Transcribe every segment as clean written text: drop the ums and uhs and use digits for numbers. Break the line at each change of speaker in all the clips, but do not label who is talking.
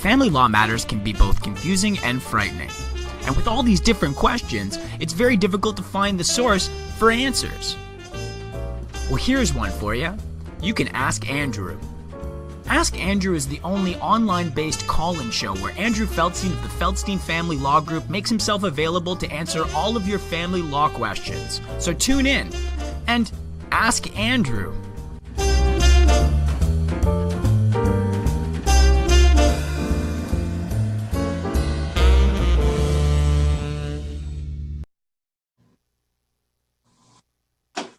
family law matters can be both confusing and frightening. And with all these different questions, it's very difficult to find the source for answers. Well, here's one for you. You can ask Andrew. Ask Andrew is the only online-based call-in show where Andrew Feldstein of the Feldstein Family Law Group makes himself available to answer all of your family law questions. So tune in and ask Andrew.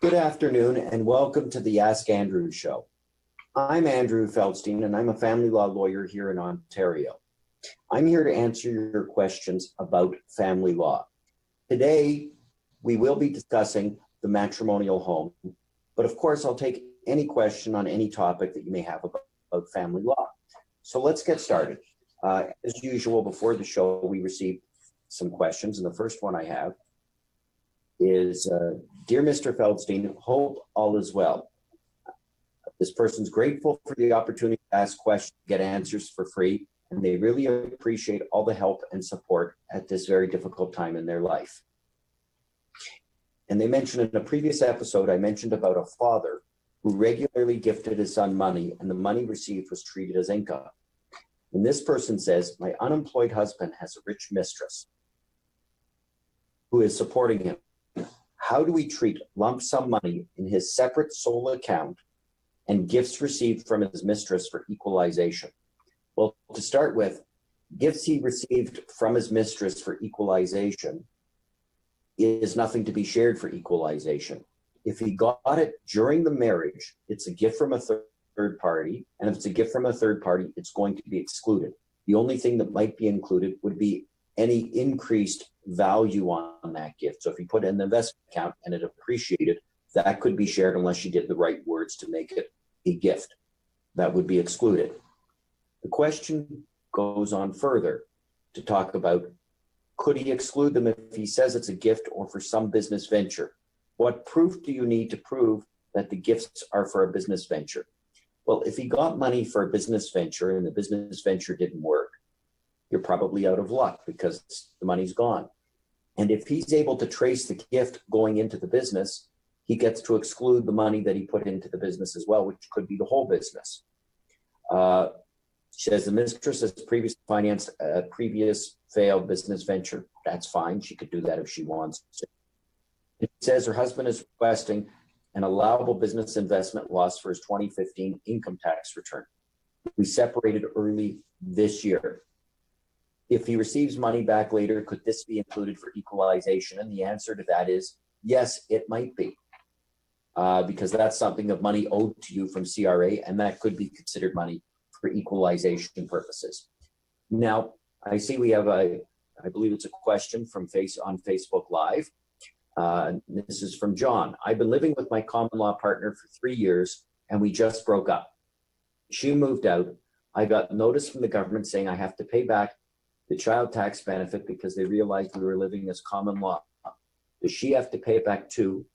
Good afternoon and welcome to the Ask Andrew Show. I'm Andrew Feldstein and I'm a family law lawyer here in Ontario. I'm here to answer your questions about family law. Today, we will be discussing the matrimonial home, but of course, I'll take any question on any topic that you may have about family law. So let's get started. As usual, before the show, we received some questions, and the first one I have is, Dear Mr. Feldstein, hope all is well. This person's grateful for the opportunity to ask questions, get answers for free, and they really appreciate all the help and support at this very difficult time in their life. And they mentioned in a previous episode, I mentioned about a father who regularly gifted his son money, and the money received was treated as income. And this person says, my unemployed husband has a rich mistress who is supporting him. How do we treat lump sum money in his separate sole account and gifts received from his mistress for equalization? Well, to start with, gifts he received from his mistress for equalization is nothing to be shared for equalization. If he got it during the marriage, it's a gift from a third party, and if it's a gift from a third party, it's going to be excluded. The only thing that might be included would be any increased value on that gift. So if you put it in the investment account and it appreciated, that could be shared unless you did the right words to make it a gift. That would be excluded. The question goes on further to talk about, could he exclude them if he says it's a gift or for some business venture? What proof do you need to prove that the gifts are for a business venture? Well, if he got money for a business venture and the business venture didn't work, you're probably out of luck because the money's gone. And if he's able to trace the gift going into the business, he gets to exclude the money that he put into the business as well, which could be the whole business. She says the mistress has previously financed a previous failed business venture. That's fine. She could do that if she wants to. It says her husband is requesting an allowable business investment loss for his 2015 income tax return. We separated early this year. If he receives money back later, could this be included for equalization? And the answer to that is yes, it might be. Because that's something of money owed to you from CRA, and that could be considered money for equalization purposes. Now, I see we have I believe it's a question from on Facebook Live. This is from John. I've been living with my common law partner for 3 years, and we just broke up. She moved out. I got notice from the government saying I have to pay back the child tax benefit because they realized we were living as common law. Does she have to pay it back too?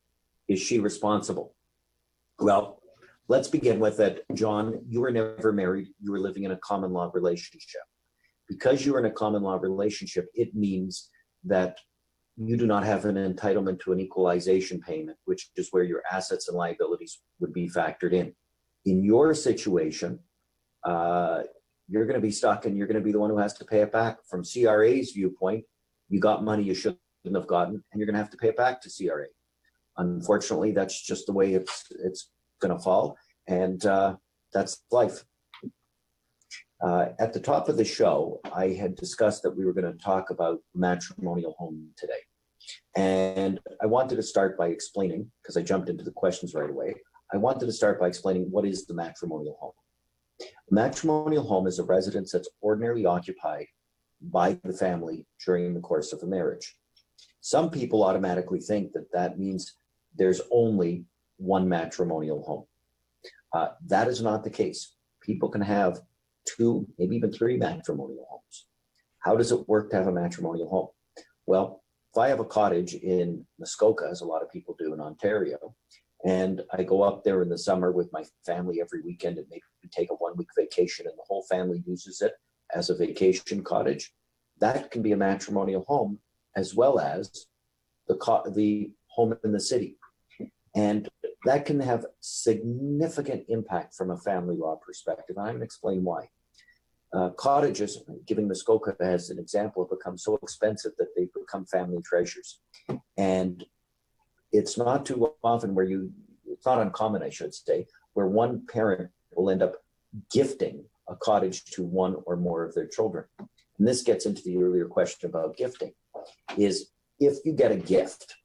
Is she responsible? Well, let's begin with that. John, you were never married. You were living in a common law relationship. Because you were in a common law relationship, it means that you do not have an entitlement to an equalization payment, which is where your assets and liabilities would be factored in. In your situation, you're going to be stuck and you're going to be the one who has to pay it back. From CRA's viewpoint, you got money you shouldn't have gotten, and you're going to have to pay it back to CRA. Unfortunately, that's just the way it's going to fall, and that's life. At the top of the show, I had discussed that we were going to talk about matrimonial home today. And I wanted to start by explaining, because I jumped into the questions right away, I wanted to start by explaining what is the matrimonial home. A matrimonial home is a residence that's ordinarily occupied by the family during the course of a marriage. Some people automatically think that that means there's only one matrimonial home. That is not the case. People can have 2, maybe even 3 matrimonial homes. How does it work to have a matrimonial home? Well, if I have a cottage in Muskoka, as a lot of people do in Ontario, and I go up there in the summer with my family every weekend and maybe take a 1-week vacation and the whole family uses it, as a vacation cottage, that can be a matrimonial home as well as the home in the city. And that can have significant impact from a family law perspective. And I'm going to explain why. Cottages, giving Muskoka as an example, have become so expensive that they've become family treasures. And it's not too often it's not uncommon, I should say, where one parent will end up gifting a cottage to one or more of their children. And this gets into the earlier question about gifting, is if you get a gift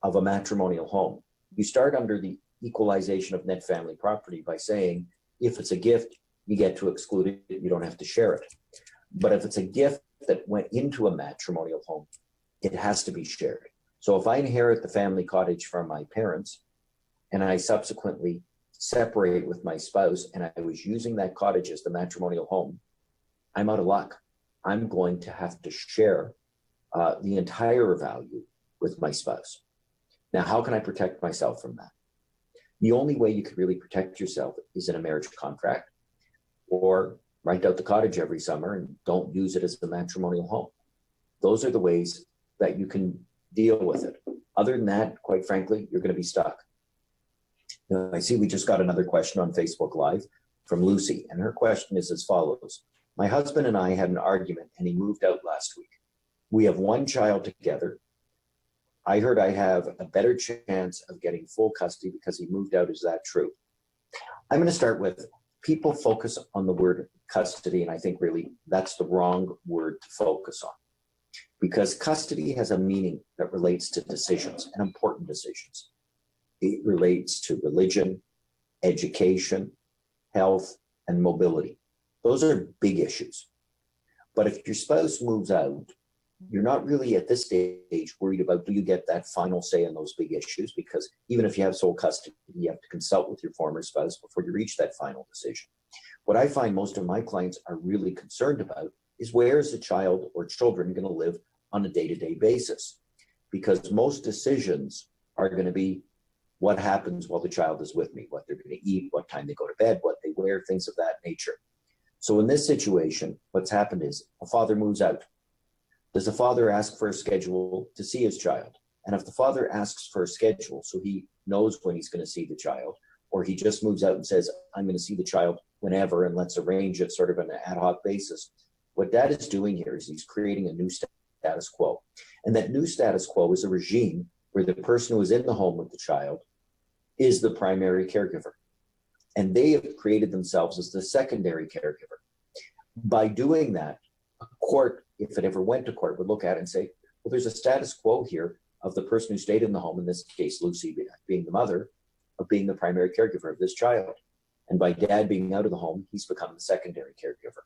of a matrimonial home, you start under the equalization of net family property by saying, if it's a gift, you get to exclude it, you don't have to share it. But if it's a gift that went into a matrimonial home, it has to be shared. So if I inherit the family cottage from my parents and I subsequently separate with my spouse and I was using that cottage as the matrimonial home, I'm out of luck. I'm going to have to share the entire value with my spouse. Now, how can I protect myself from that? The only way you could really protect yourself is in a marriage contract, or rent out the cottage every summer and don't use it as the matrimonial home. Those are the ways that you can deal with it. Other than that, quite frankly, you're going to be stuck. Now, I see we just got another question on Facebook Live from Lucy, and her question is as follows. My husband and I had an argument and he moved out last week. We have one child together. I heard I have a better chance of getting full custody because he moved out. Is that true? I'm going to start with, people focus on the word custody, and I think really that's the wrong word to focus on, because custody has a meaning that relates to decisions and important decisions. It relates to religion, education, health, and mobility. Those are big issues. But if your spouse moves out, you're not really at this stage worried about, do you get that final say on those big issues? Because even if you have sole custody, you have to consult with your former spouse before you reach that final decision. What I find most of my clients are really concerned about is, where is the child or children going to live on a day-to-day basis? Because most decisions are going to be what happens while the child is with me, what they're going to eat, what time they go to bed, what they wear, things of that nature. So in this situation, what's happened is a father moves out. Does the father ask for a schedule to see his child? And if the father asks for a schedule so he knows when he's going to see the child, or he just moves out and says, I'm going to see the child whenever and let's arrange it sort of on an ad hoc basis, what dad is doing here is he's creating a new status quo. And that new status quo is a regime where the person who is in the home with the child is the primary caregiver. And they have created themselves as the secondary caregiver. By doing that, a court, if it ever went to court, would look at it and say, well, there's a status quo here of the person who stayed in the home, in this case, Lucy being the mother, of being the primary caregiver of this child. And by dad being out of the home, he's become the secondary caregiver.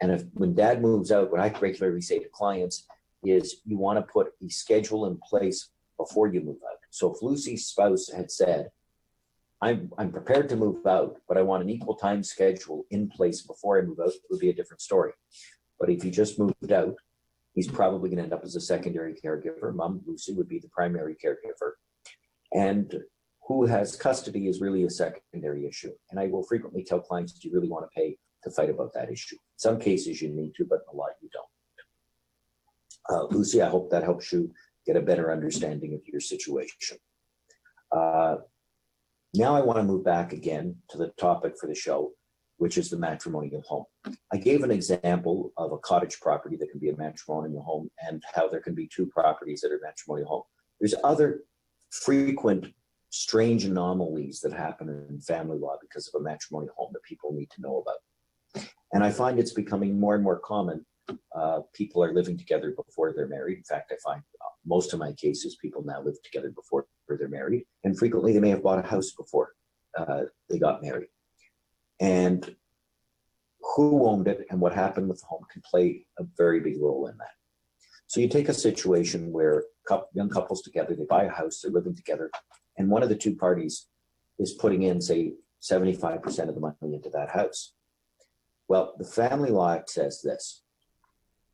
And when dad moves out, what I regularly say to clients is, you want to put a schedule in place before you move out. So if Lucy's spouse had said, I'm prepared to move out, but I want an equal time schedule in place before I move out, it would be a different story. But if he just moved out, he's probably going to end up as a secondary caregiver. Mom, Lucy, would be the primary caregiver. And who has custody is really a secondary issue. And I will frequently tell clients, do you really want to pay to fight about that issue? In some cases you need to, but in a lot you don't. Lucy, I hope that helps you get a better understanding of your situation. Now I want to move back again to the topic for the show, which is the matrimonial home. I gave an example of a cottage property that can be a matrimonial home and how there can be two properties that are matrimonial home. There's other frequent strange anomalies that happen in family law because of a matrimonial home that people need to know about. And I find it's becoming more and more common. People are living together before they're married. In fact, I find most of my cases, people now live together before they're married. And frequently they may have bought a house before they got married. And who owned it and what happened with the home can play a very big role in that. So you take a situation where young couples together, they buy a house, they're living together, and one of the two parties is putting in, say, 75% of the money into that house. Well, the family law says this.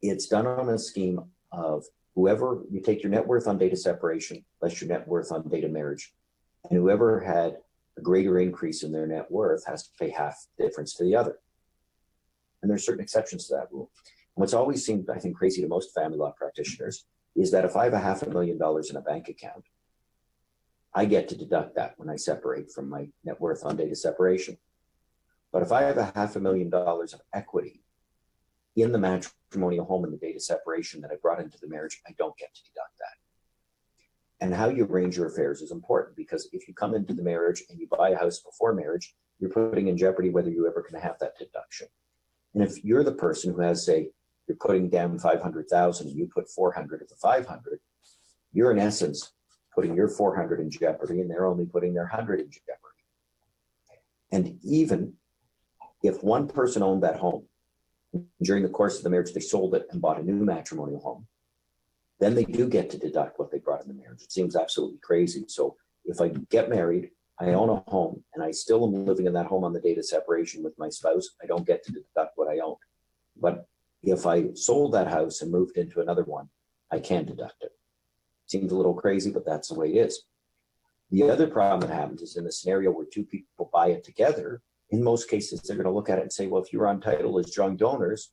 It's done on a scheme of whoever, you take your net worth on date of separation, less your net worth on date of marriage, and whoever had a greater increase in their net worth has to pay half the difference to the other. And there's certain exceptions to that rule. And what's always seemed, I think, crazy to most family law practitioners is that if I have a $500,000 in a bank account, I get to deduct that when I separate from my net worth on date of separation. But if I have a $500,000 of equity in the matrimonial home in the date of separation that I brought into the marriage, I don't get to deduct that. And how you arrange your affairs is important, because if you come into the marriage and you buy a house before marriage, you're putting in jeopardy whether you're ever going to have that deduction. And if you're the person who has, say, you're putting down 500,000 and you put 400 of the 500, you're in essence putting your 400 in jeopardy, and they're only putting their 100 in jeopardy. And even if one person owned that home, during the course of the marriage, they sold it and bought a new matrimonial home, then they do get to deduct what they brought in the marriage. It seems absolutely crazy. So if I get married, I own a home, and I still am living in that home on the date of separation with my spouse, I don't get to deduct what I own. But if I sold that house and moved into another one, I can deduct it. Seems a little crazy, but that's the way it is. The other problem that happens is in the scenario where two people buy it together, in most cases, they're going to look at it and say, well, if you were on title as joint owners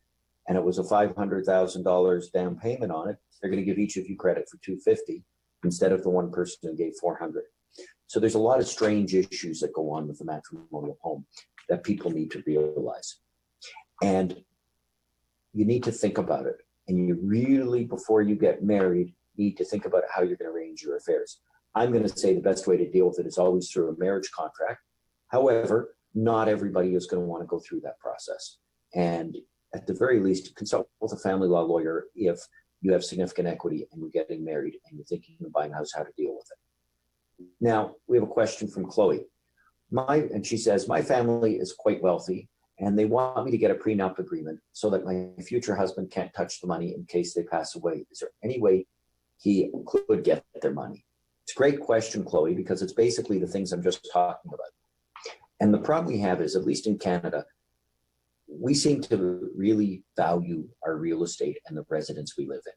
and it was a $500,000 down payment on it, they're going to give each of you credit for $250 instead of the one person who gave $400. So there's a lot of strange issues that go on with the matrimonial home that people need to realize. And you need to think about it. And you really, before you get married, need to think about how you're going to arrange your affairs. I'm going to say the best way to deal with it is always through a marriage contract. However, not everybody is going to want to go through that process. And at the very least, consult with a family law lawyer if you have significant equity and you're getting married and you're thinking of buying a house, how to deal with it. Now, we have a question from Chloe. And she says, my family is quite wealthy and they want me to get a prenup agreement so that my future husband can't touch the money in case they pass away. Is there any way he could get their money? It's a great question, Chloe, because it's basically the things I'm just talking about. And the problem we have is, at least in Canada, we seem to really value our real estate and the residence we live in.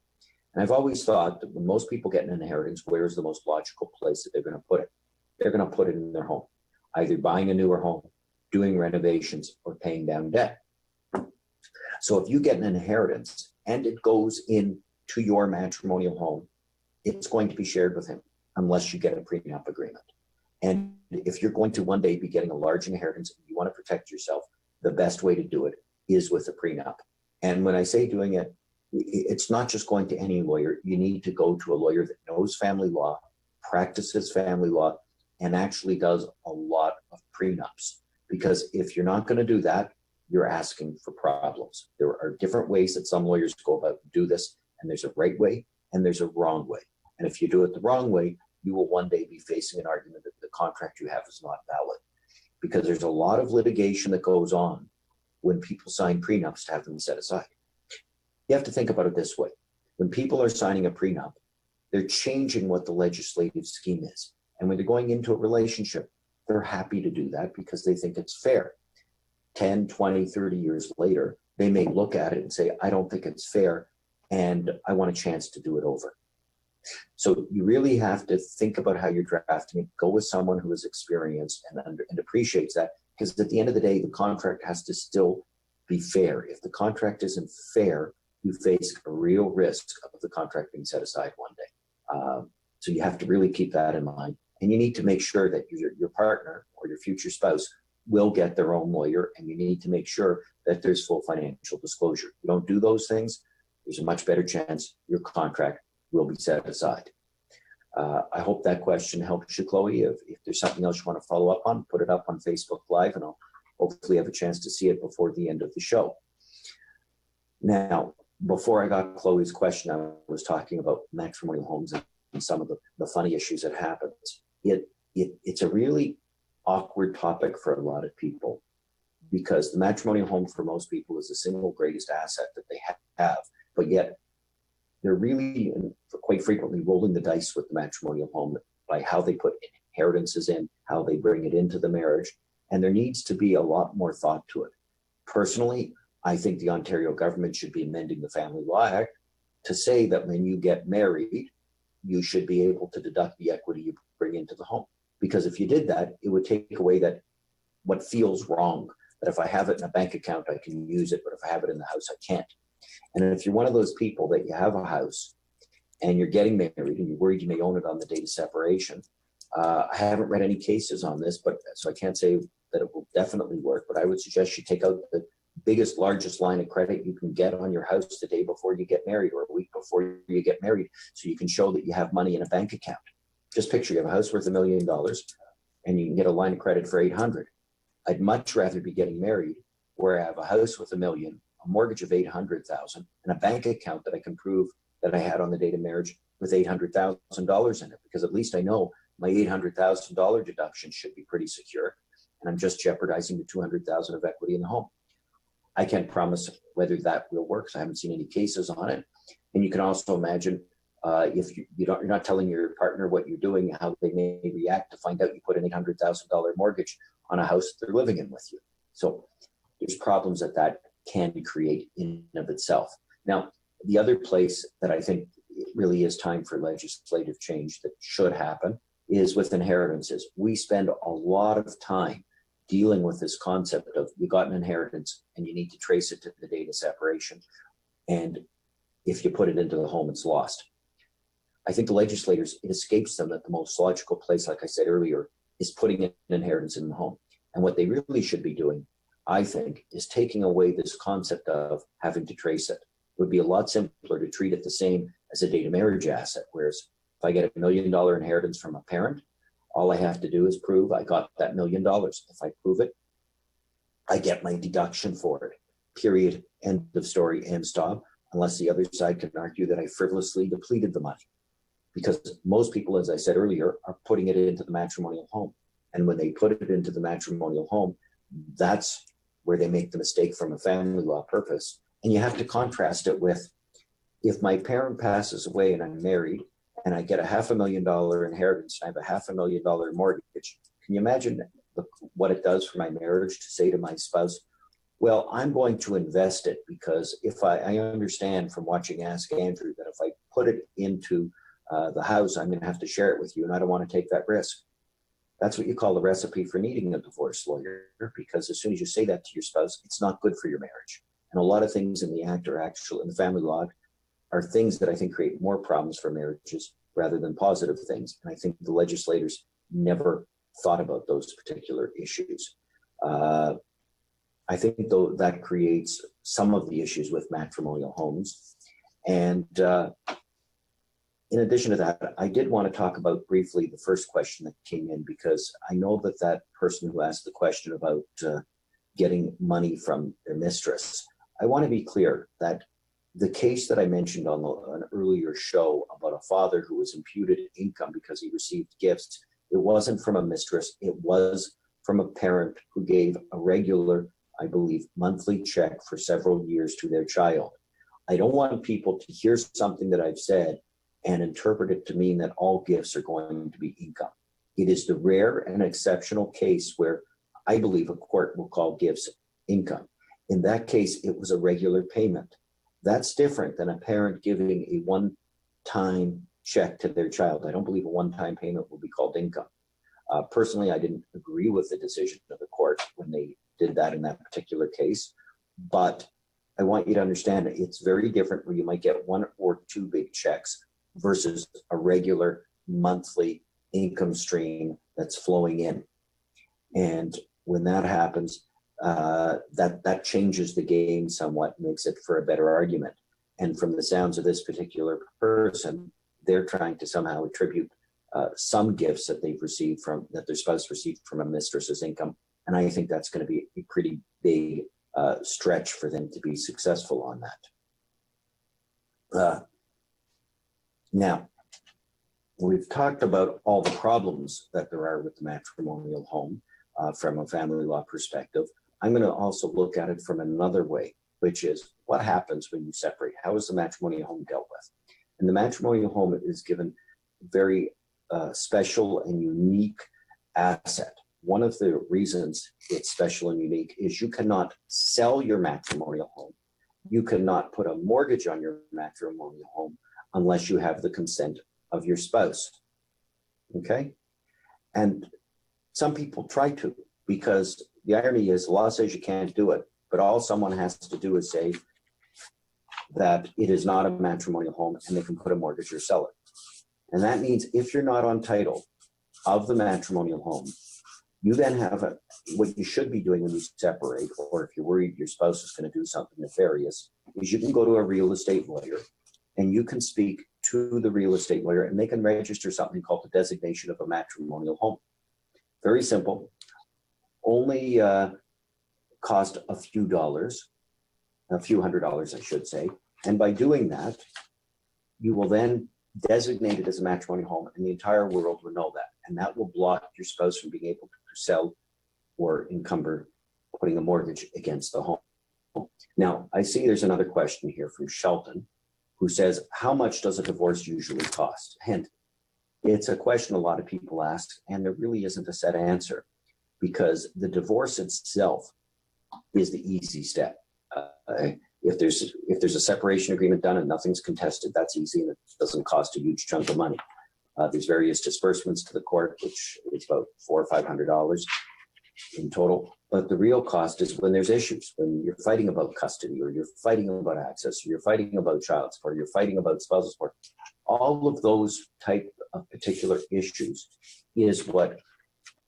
And I've always thought that when most people get an inheritance, where's the most logical place that they're going to put it? They're going to put it in their home, either buying a newer home, doing renovations, or paying down debt. So if you get an inheritance and it goes into your matrimonial home, it's going to be shared with him unless you get a prenup agreement. And if you're going to one day be getting a large inheritance and you want to protect yourself, the best way to do it is with a prenup. And when I say doing it, it's not just going to any lawyer. You need to go to a lawyer that knows family law, practices family law, and actually does a lot of prenups. Because if you're not going to do that, you're asking for problems. There are different ways that some lawyers go about do this, and there's a right way and there's a wrong way. And if you do it the wrong way, you will one day be facing an argument that the contract you have is not valid, because there's a lot of litigation that goes on when people sign prenups to have them set aside. You have to think about it this way. When people are signing a prenup, they're changing what the legislative scheme is. And when they're going into a relationship, they're happy to do that because they think it's fair. 10, 20, 30 years later, they may look at it and say, I don't think it's fair, and I want a chance to do it over. So you really have to think about how you're drafting it. Go with someone who is experienced and appreciates that, because at the end of the day, the contract has to still be fair. If the contract isn't fair, you face a real risk of the contract being set aside one day. So you have to really keep that in mind. And you need to make sure that your partner or your future spouse will get their own lawyer, and you need to make sure that there's full financial disclosure. If you don't do those things, there's a much better chance your contract will be set aside. I hope that question helps you, Chloe. If there's something else you want to follow up on, put it up on Facebook Live, and I'll hopefully have a chance to see it before the end of the show. Now, before I got Chloe's question, I was talking about matrimonial homes and some of the funny issues that happens. It's a really awkward topic for a lot of people, because the matrimonial home for most people is the single greatest asset that they have, but yet they're really quite frequently rolling the dice with the matrimonial home by how they put inheritances in, how they bring it into the marriage, and there needs to be a lot more thought to it. Personally, I think the Ontario government should be amending the Family Law Act to say that when you get married, you should be able to deduct the equity you bring into the home. Because if you did that, it would take away that what feels wrong that if I have it in a bank account, I can use it, but if I have it in the house, I can't. And if you're one of those people that you have a house and you're getting married and you're worried you may own it on the date of separation, I haven't read any cases on this, but so I can't say that it will definitely work, but I would suggest you take out the biggest, largest line of credit you can get on your house the day before you get married or a week before you get married, so you can show that you have money in a bank account. Just picture you have a house worth $1 million and you can get a line of credit for 800. I'd much rather be getting married where I have a house with $1 million, a mortgage of 800,000, and a bank account that I can prove that I had on the date of marriage with $800,000 in it, because at least I know my $800,000 deduction should be pretty secure, and I'm just jeopardizing the $200,000 of equity in the home. I can't promise whether that will work, so I haven't seen any cases on it. And you can also imagine if you're not telling your partner what you're doing, how they may react to find out you put an $800,000 mortgage on a house that they're living in with you. So there's problems that can create in and of itself. Now, the other place that I think it really is time for legislative change that should happen is with inheritances. We spend a lot of time dealing with this concept of you got an inheritance and you need to trace it to the date of separation. And if you put it into the home, it's lost. I think the legislators, it escapes them that the most logical place, like I said earlier, is putting an inheritance in the home. And what they really should be doing, I think, is taking away this concept of having to trace it. It would be a lot simpler to treat it the same as a date of marriage asset, whereas if I get $1 million inheritance from a parent, all I have to do is prove I got that $1 million. If I prove it, I get my deduction for it. Period. End of story. And stop. Unless the other side can argue that I frivolously depleted the money. Because most people, as I said earlier, are putting it into the matrimonial home. And when they put it into the matrimonial home, that's where they make the mistake from a family law purpose. And you have to contrast it with, if my parent passes away and I'm married and I get a $500,000 inheritance, I have a $500,000 mortgage. Can you imagine what it does for my marriage to say to my spouse, well, I'm going to invest it, because if I understand from watching Ask Andrew that if I put it into the house, I'm going to have to share it with you, and I don't want to take that risk. That's what you call the recipe for needing a divorce lawyer, because as soon as you say that to your spouse, it's not good for your marriage. And a lot of things in the act are actual, in the family law, are things that I think create more problems for marriages rather than positive things. And I think the legislators never thought about those particular issues. I think, though, that creates some of the issues with matrimonial homes. And in addition to that, I did want to talk about briefly the first question that came in, because I know that that person who asked the question about getting money from their mistress, I want to be clear that the case that I mentioned on an earlier show about a father who was imputed income because he received gifts, it wasn't from a mistress, it was from a parent who gave a regular, I believe, monthly check for several years to their child. I don't want people to hear something that I've said and interpret it to mean that all gifts are going to be income. It is the rare and exceptional case where I believe a court will call gifts income. In that case, it was a regular payment. That's different than a parent giving a one-time check to their child. I don't believe a one-time payment will be called income. Personally, I didn't agree with the decision of the court when they did that in that particular case, but I want you to understand that it's very different where you might get one or two big checks versus a regular monthly income stream that's flowing in. And when that happens, that changes the game somewhat, makes it for a better argument. And from the sounds of this particular person, they're trying to somehow attribute some gifts that they've received that their spouse received from a mistress's income. And I think that's going to be a pretty big stretch for them to be successful on that. Now, we've talked about all the problems that there are with the matrimonial home from a family law perspective. I'm going to also look at it from another way, which is what happens when you separate? How is the matrimonial home dealt with? And the matrimonial home is given very special and unique asset. One of the reasons it's special and unique is you cannot sell your matrimonial home. You cannot put a mortgage on your matrimonial home unless you have the consent of your spouse. Okay? And some people try to, because the irony is the law says you can't do it, but all someone has to do is say that it is not a matrimonial home and they can put a mortgage or sell it. And that means if you're not on title of the matrimonial home, you then have what you should be doing when you separate, or if you're worried your spouse is going to do something nefarious, is you can go to a real estate lawyer and you can speak to the real estate lawyer and they can register something called the designation of a matrimonial home. Very simple. Only cost a few dollars, a few $100s, I should say. And by doing that, you will then designate it as a matrimonial home and the entire world will know that. And that will block your spouse from being able to sell or encumber putting a mortgage against the home. Now, I see there's another question here from Shelton, who says, how much does a divorce usually cost? And it's a question a lot of people ask, and there really isn't a set answer, because the divorce itself is the easy step. If there's a separation agreement done and nothing's contested, that's easy and it doesn't cost a huge chunk of money. There's various disbursements to the court, which is about $400 or $500 in total. But the real cost is when there's issues, when you're fighting about custody, or you're fighting about access, or you're fighting about child support, or you're fighting about spousal support. All of those type of particular issues is what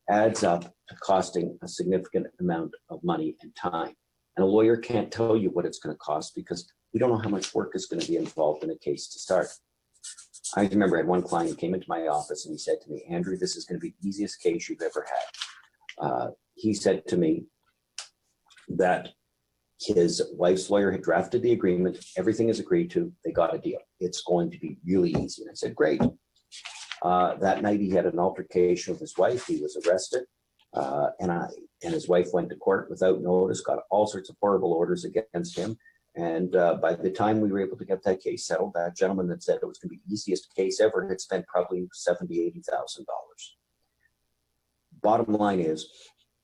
adds up to costing a significant amount of money and time. And a lawyer can't tell you what it's going to cost because we don't know how much work is going to be involved in a case to start. I remember I had one client who came into my office and he said to me, Andrew, this is going to be the easiest case you've ever had. He said to me that his wife's lawyer had drafted the agreement, everything is agreed to, they got a deal. It's going to be really easy. And I said, great. That night he had an altercation with his wife. He was arrested. And his wife went to court without notice, got all sorts of horrible orders against him. And by the time we were able to get that case settled, that gentleman that said it was going to be the easiest case ever had spent probably $70,000, $80,000. Bottom line is,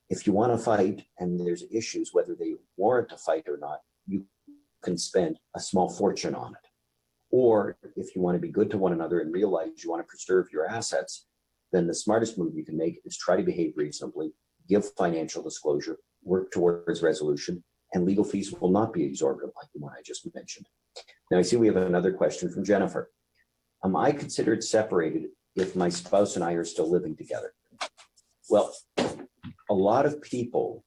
if you want to fight and there's issues, whether they warrant a fight or not, you can spend a small fortune on it. Or if you want to be good to one another and realize you want to preserve your assets, then the smartest move you can make is try to behave reasonably, give financial disclosure, work towards resolution, and legal fees will not be exorbitant like the one I just mentioned. Now I see we have another question from Jennifer. Am I considered separated if my spouse and I are still living together? Well, a lot of people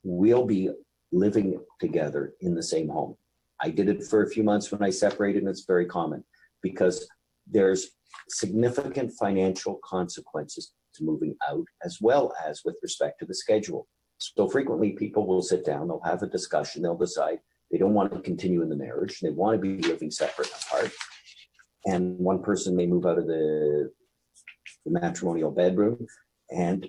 will be living together in the same home. I did it for a few months when I separated, and it's very common because there's significant financial consequences to moving out, as well as with respect to the schedule. So frequently people will sit down, they'll have a discussion, they'll decide they don't want to continue in the marriage, they want to be living separate and apart. And one person may move out of the matrimonial bedroom, and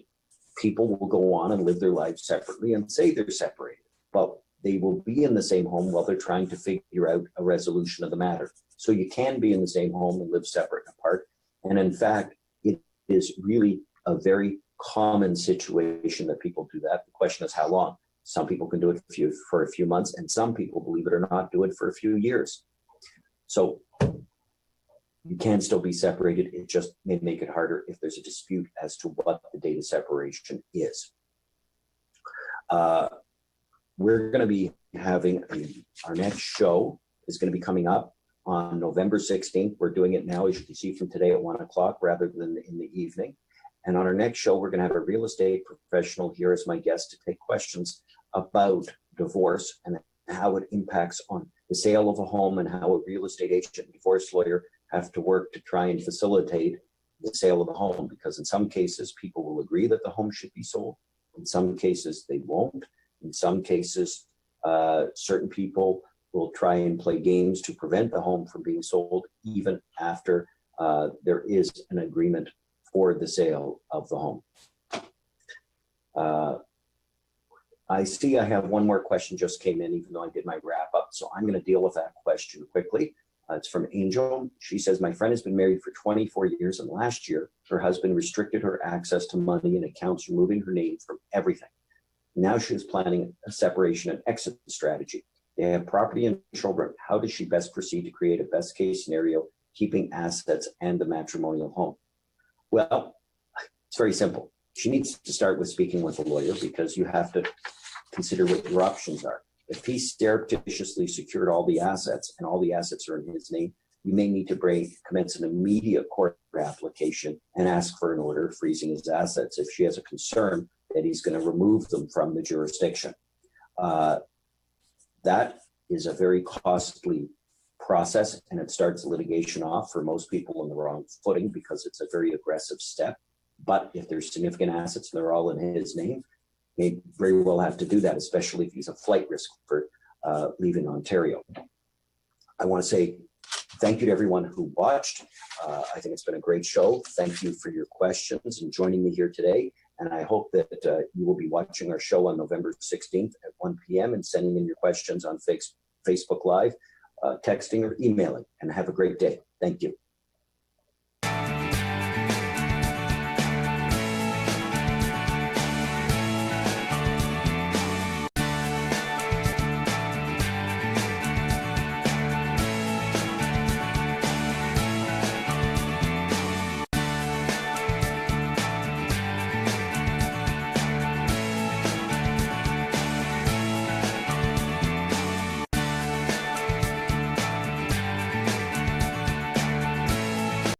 people will go on and live their lives separately and say they're separated, but they will be in the same home while they're trying to figure out a resolution of the matter. So you can be in the same home and live separate and apart. And in fact, it is really a very common situation that people do that. The question is how long. Some people can do it for a few months, and some people, believe it or not, do it for a few years. So you can still be separated. It just may make it harder if there's a dispute as to what the date of separation is. We're going to be having our next show is going to be coming up on November 16th. We're doing it now, as you can see, from today at 1 o'clock rather than in the evening. And on our next show, we're going to have a real estate professional here as my guest to take questions about divorce and how it impacts on the sale of a home and how a real estate agent and divorce lawyer have to work to try and facilitate the sale of the home. Because in some cases, people will agree that the home should be sold. In some cases, they won't. In some cases, certain people will try and play games to prevent the home from being sold, even after there is an agreement for the sale of the home. I see I have one more question just came in, even though I did my wrap up. So I'm going to deal with that question quickly. It's from Angel. She says, my friend has been married for 24 years, and last year, her husband restricted her access to money and accounts, removing her name from everything. Now she is planning a separation and exit strategy. They have property and children. How does she best proceed to create a best case scenario, keeping assets and the matrimonial home? Well, it's very simple. she needs to start with speaking with a lawyer, because you have to consider what your options are. If he surreptitiously secured all the assets and all the assets are in his name, you may need to commence an immediate court application and ask for an order freezing his assets if she has a concern that he's going to remove them from the jurisdiction. That is a very costly process, and it starts litigation off for most people on the wrong footing, because it's a very aggressive step. But if there's significant assets and they're all in his name, may very well have to do that, especially if he's a flight risk for leaving Ontario. I want to say thank you to everyone who watched. I think it's been a great show. Thank you for your questions and joining me here today. And I hope that you will be watching our show on November 16th at 1 p.m. and sending in your questions on Facebook Live, texting or emailing. And have a great day. Thank you.